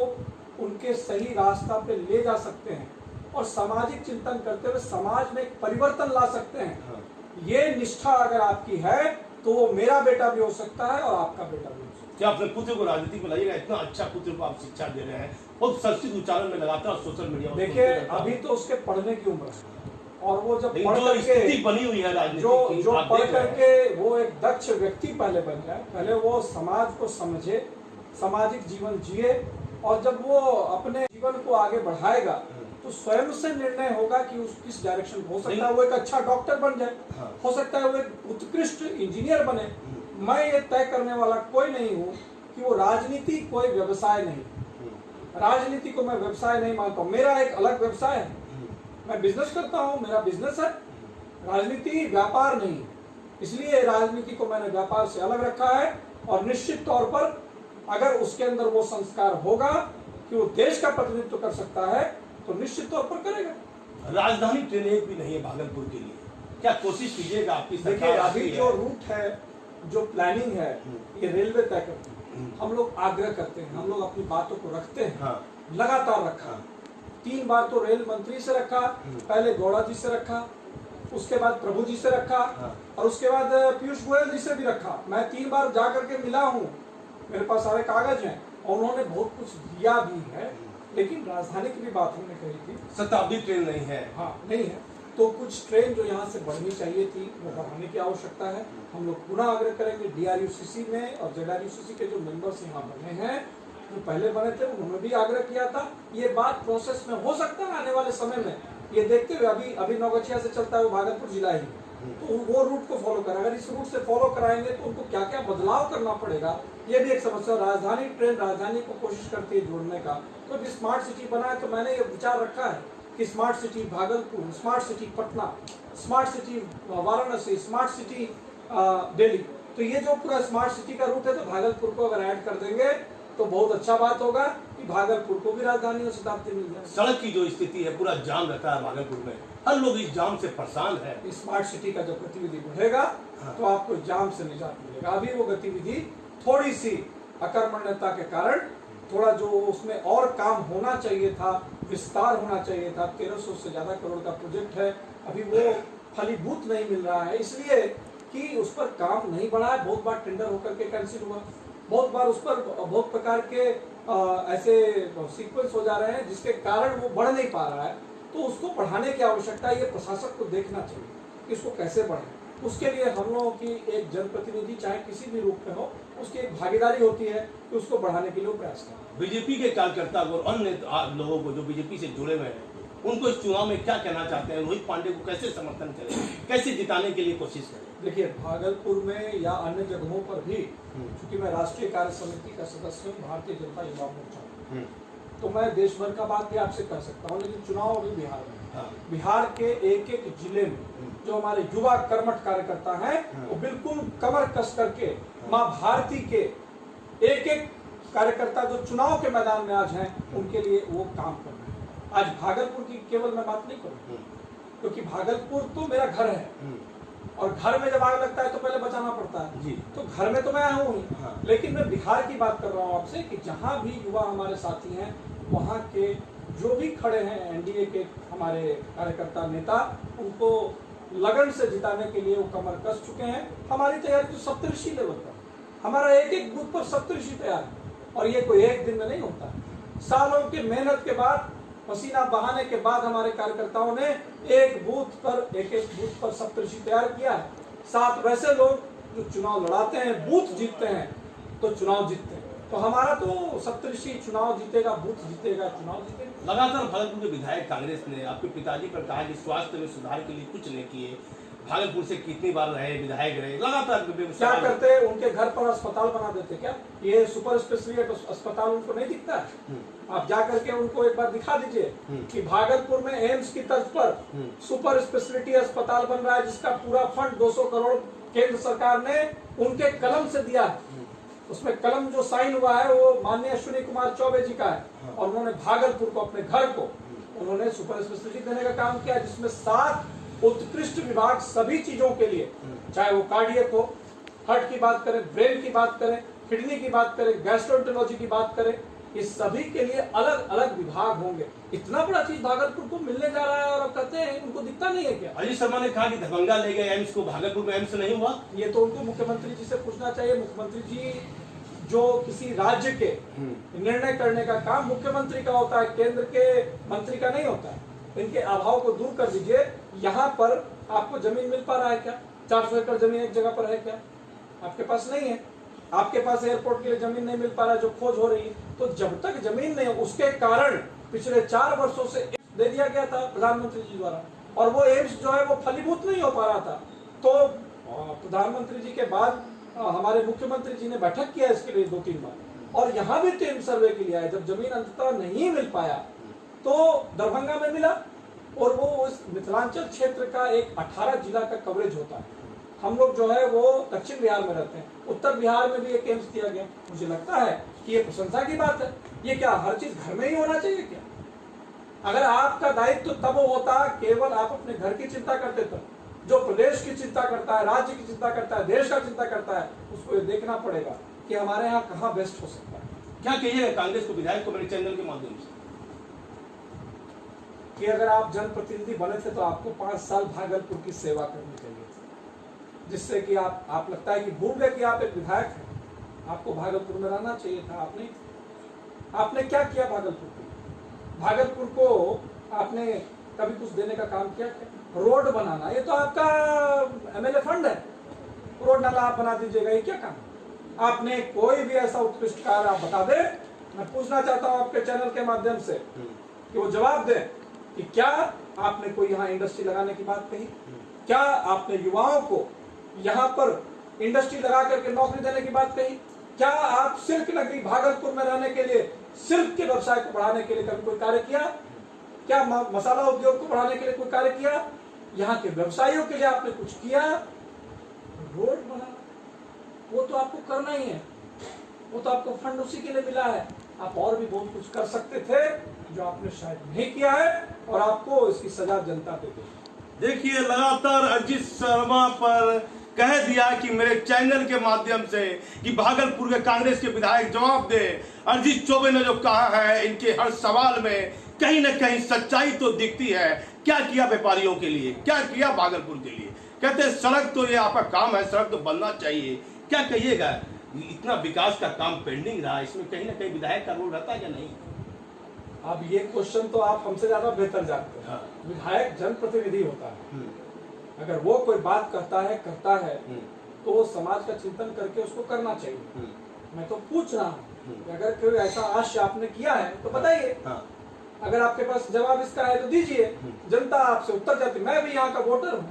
उनके सही रास्ता पे ले जा सकते हैं और सामाजिक चिंतन करते हुए समाज में एक परिवर्तन ला सकते हैं, ये निष्ठा अगर आपकी है तो वो मेरा बेटा भी हो सकता है और आपका बेटा भी हो सकता है। क्या अपने पुत्र को राजनीति में लाइएगा? इतना अच्छा पुत्र को आप शिक्षा दे रहे हैं, बहुत संस्कृत उच्चारण में लगातार सोशल मीडिया में। देखिए, अभी तो उसके पढ़ने की उम्र है और वो जब पढ़ जो करके स्थिति बनी हुई है राजनीति की, जो आप पढ़ देख रहे हैं। करके वो एक दक्ष व्यक्ति पहले बन जाए, पहले वो समाज को समझे, सामाजिक जीवन जिए और जब वो अपने जीवन को आगे बढ़ाएगा तो स्वयं से निर्णय होगा कि उस किस डायरेक्शन हो सकता है वो एक अच्छा डॉक्टर बन जाए, हो सकता है वो एक उत्कृष्ट इंजीनियर बने। मैं ये तय करने वाला कोई नहीं हूँ कि वो राजनीति कोई व्यवसाय नहीं, राजनीति को मैं व्यवसाय नहीं मानता हूँ, मेरा एक अलग व्यवसाय है, मैं बिजनेस करता हूँ, मेरा बिजनेस है, राजनीति व्यापार नहीं, इसलिए राजनीति को मैंने व्यापार से अलग रखा है और निश्चित तौर पर अगर उसके अंदर वो संस्कार होगा कि वो देश का प्रतिनिधित्व कर सकता है तो निश्चित तौर पर करेगा। राजधानी ट्रेन एक भी नहीं है भागलपुर के लिए, क्या कोशिश कीजिएगा आपकी सरकार? देखिए, अभी जो रूट है, जो प्लानिंग है, ये रेलवे तय करती है, हम लोग आग्रह करते हैं, हम लोग अपनी बातों को रखते हैं, लगातार रखा, 3 बार तो रेल मंत्री से रखा, पहले गौड़ा जी से रखा, उसके बाद प्रभु जी से रखा और उसके बाद पीयूष गोयल जी से भी रखा। मैं 3 बार जा करके मिला हूँ, मेरे पास सारे कागज हैं और उन्होंने बहुत कुछ दिया भी है, लेकिन राजधानी की भी बात हमने कही थी। शताब्दी ट्रेन नहीं है, हाँ नहीं है, तो कुछ ट्रेन जो यहाँ से बढ़नी चाहिए थी वो बढ़ाने की आवश्यकता है। हम लोग पुनः आग्रह करेंगे, DRUCC में और ZRUCC के जो मेंबर्स यहाँ बने हैं, जो पहले बने थे, उन्होंने भी आग्रह किया था। ये बात प्रोसेस में हो सकता है आने वाले समय में, ये देखते हुए अभी नौगछिया से चलता है वो भागलपुर जिला ही, तो वो रूट को फॉलो करें। अगर इस रूट से फॉलो कराएंगे तो उनको क्या क्या बदलाव करना पड़ेगा, ये भी एक समस्या। राजधानी ट्रेन राजधानी को कोशिश करती है जोड़ने का, तो भी स्मार्ट सिटी बना है, तो मैंने ये विचार रखा है कि smart city Bhagalpur, smart city Patna, smart city Varanasi, smart city Delhi, तो ये जो पूरा स्मार्ट सिटी का रूट है, तो भागलपुर को अगर ऐड कर देंगे तो बहुत अच्छा बात होगा कि भागलपुर को भी राजधानी और शताब्दी मिल जाए। सड़क की जो स्थिति है, पूरा जाम रहता है भागलपुर में, हर लोग इस जाम से परेशान है। स्मार्ट सिटी का जब गतिविधि बढ़ेगा तो आपको जाम से निजात मिलेगा। अभी वो गतिविधि थोड़ी सी अकर्मण्यता के कारण, थोड़ा जो उसमें और काम होना चाहिए था, विस्तार होना चाहिए था, 1300 से ज्यादा करोड़ का प्रोजेक्ट है, अभी वो फलीभूत नहीं मिल रहा है, इसलिए कि उस पर काम नहीं बढ़ा है। बहुत बार टेंडर होकर के कैंसिल हुआ, बहुत बार उस पर बहुत प्रकार के ऐसे सीक्वेंस हो जा रहे हैं जिसके कारण वो बढ़ नहीं पा रहा है। तो उसको बढ़ाने की आवश्यकता है, ये प्रशासक को देखना चाहिए कि इसको कैसे बढ़े। उसके लिए हम लोगों की एक जनप्रतिनिधि, चाहे किसी भी रूप में हो, उसकी एक भागीदारी होती है कि उसको बढ़ाने के लिए प्रयास करें। बीजेपी के कार्यकर्ता और अन्य लोगों को जो बीजेपी से जुड़े हुए हैं, उनको इस चुनाव में क्या कहना चाहते हैं? रोहित पांडे को कैसे समर्थन करें, कैसे जिताने के लिए कोशिश करें? देखिए, भागलपुर में या अन्य जगहों पर भी, क्योंकि मैं राष्ट्रीय कार्य समिति का सदस्य हूँ, भारतीय जनता युवा मोर्चा, तो मैं देश भर का बात भी आपसे कर सकता हूँ, लेकिन चुनाव अभी बिहार में, बिहार के एक एक जिले में जो हमारे युवा कर्मठ कार्यकर्ता हैं, वो बिल्कुल कमर कस करके माँ भारती के एक एक कार्यकर्ता जो चुनाव के मैदान में आज हैं, उनके लिए वो काम कर रहे हैं। आज भागलपुर की केवल मैं बात नहीं करूँ, क्योंकि भागलपुर तो मेरा घर है और घर में जब आग लगता है तो पहले बचाना पड़ता है जी। तो घर में तो मैं आया हूँ, लेकिन मैं बिहार की बात कर रहा हूँ आपसे कि जहाँ भी युवा हमारे साथी हैं, वहाँ के जो भी खड़े हैं एनडीए के हमारे कार्यकर्ता नेता, उनको लगन से जिताने के लिए वो कमर कस चुके हैं। हमारी तैयारी तो सप्तऋषि लेवल पर, हमारा एक एक बूथ पर सप्तऋषि तैयार है और ये कोई एक दिन में नहीं होता। सालों की मेहनत के बाद, पसीना बहाने के बाद हमारे कार्यकर्ताओं ने एक बूथ पर सप्तऋषि तैयार किया है। 7 वैसे लोग जो चुनाव लड़ाते हैं, बूथ जीतते हैं तो चुनाव जीतते हैं। तो हमारा तो सप्तऋषि चुनाव जीतेगा, बूथ जीतेगा, चुनाव जीतेगा। लगातार भागलपुर के विधायक कांग्रेस ने आपके पिताजी पर कहा कि स्वास्थ्य में सुधार के लिए कुछ नहीं किए। भागलपुर से कितनी बार रहे विधायक रहे, लगातार क्या करते? उनके घर पर अस्पताल बना देते क्या? ये सुपर स्पेशलिटी अस्पताल उनको नहीं दिखता है? आप जा करके उनको एक बार दिखा दीजिए कि भागलपुर में एम्स की तर्ज पर सुपर स्पेशलिटी अस्पताल बन रहा है, जिसका पूरा फंड 200 करोड़ केंद्र सरकार ने उनके कलम से दिया है। उसमें कलम जो साइन हुआ है वो माननीय अश्विनी कुमार चौबे जी का है और उन्होंने भागलपुर को, अपने घर को उन्होंने सुपर स्पेशलिटी देने का काम किया, जिसमें 7 उत्कृष्ट विभाग सभी चीजों के लिए, चाहे वो कार्डियक हो, हार्ट की बात करें, ब्रेन की बात करें, किडनी की बात करें, गैस्ट्रोएंटरोलॉजी की बात करें, इस सभी के लिए अलग अलग विभाग होंगे। इतना बड़ा चीज भागलपुर को मिलने जा रहा है और अब कहते हैं उनको दिखता नहीं है क्या? अजीत शर्मा ने कहा कि दरभंगा ले गए एम्स को, भागलपुर में एम्स नहीं हुआ। ये तो उनको मुख्यमंत्री जी से पूछना चाहिए। मुख्यमंत्री जी, जो किसी राज्य के निर्णय करने का काम मुख्यमंत्री का होता है, केंद्र के मंत्री का नहीं होता है। इनके अभाव को दूर कर दीजिए। यहाँ पर आपको जमीन मिल पा रहा है क्या? 400 एकड़ जमीन एक जगह पर है क्या? आपके पास नहीं है। आपके पास एयरपोर्ट के लिए जमीन नहीं मिल पा रहा है, जो खोज हो रही है। तो जब तक जमीन नहीं हो, उसके कारण पिछले 4 वर्षों से दे दिया गया था प्रधानमंत्री जी द्वारा, और वो एम्स जो है वो फलीभूत नहीं हो पा रहा था। तो प्रधानमंत्री जी के बाद हमारे मुख्यमंत्री जी ने बैठक किया इसके लिए 2-3 बार, और यहाँ भी टीम सर्वे के लिए आए। जब जमीन अंततः नहीं मिल पाया तो दरभंगा में मिला, और वो उस मिथिलांचल क्षेत्र का एक 18 जिला का कवरेज होता है। हम लोग जो है वो दक्षिण बिहार में रहते हैं, उत्तर बिहार में भी एक एम्स दिया गया। मुझे लगता है कि ये प्रशंसा की बात है। ये क्या हर चीज घर में ही होना चाहिए क्या? अगर आपका दायित्व तब होता केवल आप अपने घर की चिंता करते थे, जो प्रदेश की चिंता करता है, राज्य की चिंता करता है, देश का चिंता करता है, उसको ये देखना पड़ेगा कि हमारे यहाँ कहाँ बेस्ट हो सकता है। क्या कहिएगा कांग्रेस को, विधायक को मेरे चैनल के माध्यम से, कि अगर आप जनप्रतिनिधि बने थे तो आपको 5 साल भागलपुर की सेवा करनी चाहिए थी, जिससे कि आप लगता है कि भूल गए कि आप एक विधायक हैं। आपको भागलपुर में रहना चाहिए था, आप नहीं थे। आपने क्या किया भागलपुर को? भागलपुर को आपने कभी कुछ देने का काम किया क्या? रोड बनाना, ये तो आपका एमएलए फंड है। रोड नाला आप बना दीजिएगा, ये क्या काम? आपने कोई भी ऐसा उत्कृष्ट कार्य आप बता दे। मैं पूछना चाहता हूं आपके चैनल के माध्यम से कि वो जवाब दे कि क्या आपने कोई यहाँ इंडस्ट्री लगाने की बात कही? क्या आपने युवाओं को यहाँ पर इंडस्ट्री लगा करके नौकरी देने की बात कही? क्या आप सिल्क नगरी भागलपुर में रहने के लिए, सिल्क के व्यवसाय को बढ़ाने के लिए कभी कोई कार्य किया? क्या मसाला उद्योग को बढ़ाने के लिए कोई कार्य किया? यहाँ के व्यवसायियों के लिए आपने कुछ किया? रोड बना, वो तो आपको करना ही है, वो तो आपको फंड उसी के लिए मिला है। आप और भी बहुत कुछ कर सकते थे जो आपने शायद नहीं किया है, और आपको इसकी सजा जनता दे देगी। देखिए, लगातार अजीत शर्मा पर कह दिया कि मेरे चैनल के माध्यम से कि भागलपुर के कांग्रेस के विधायक जवाब दे। अजीत चौबे ने जो कहा है, इनके हर सवाल में कहीं न कहीं सच्चाई तो दिखती है। क्या किया व्यापारियों के लिए, क्या किया भागलपुर के लिए? कहते हैं सड़क तो ये आपका काम है, सड़क तो बनना चाहिए। क्या कहिएगा, इतना विकास का काम पेंडिंग रहा, इसमें कहीं ना कहीं विधायक का रोल रहता है या नहीं? अब ये क्वेश्चन तो आप हमसे ज्यादा बेहतर जानते हैं। हाँ। विधायक जनप्रतिनिधि होता है, अगर वो कोई बात करता है तो वो समाज का चिंतन करके उसको करना चाहिए। मैं तो पूछ रहा हूँ कि अगर कोई ऐसा आशय आपने किया है तो बताइए। अगर आपके पास जवाब इसका है तो दीजिए। जनता आपसे उत्तर जाती। मैं भी यहाँ का वोटर हूँ,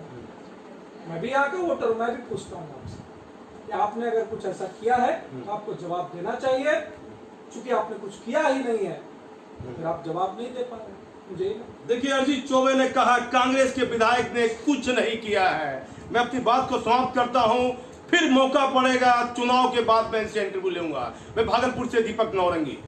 मैं भी पूछता हूँ आपसे कि आपने अगर कुछ ऐसा किया है तो आपको जवाब देना चाहिए। चूंकि आपने कुछ किया ही नहीं है, फिर आप जवाब नहीं दे पा रहे। मुझे देखिए, अजीत चौबे ने कहा कांग्रेस के विधायक ने कुछ नहीं किया है। मैं अपनी बात को समाप्त करता हूं, फिर मौका पड़ेगा चुनाव के बाद मैं इनसे इंटरव्यू लूंगा। मैं भागलपुर से दीपक नौरंगी।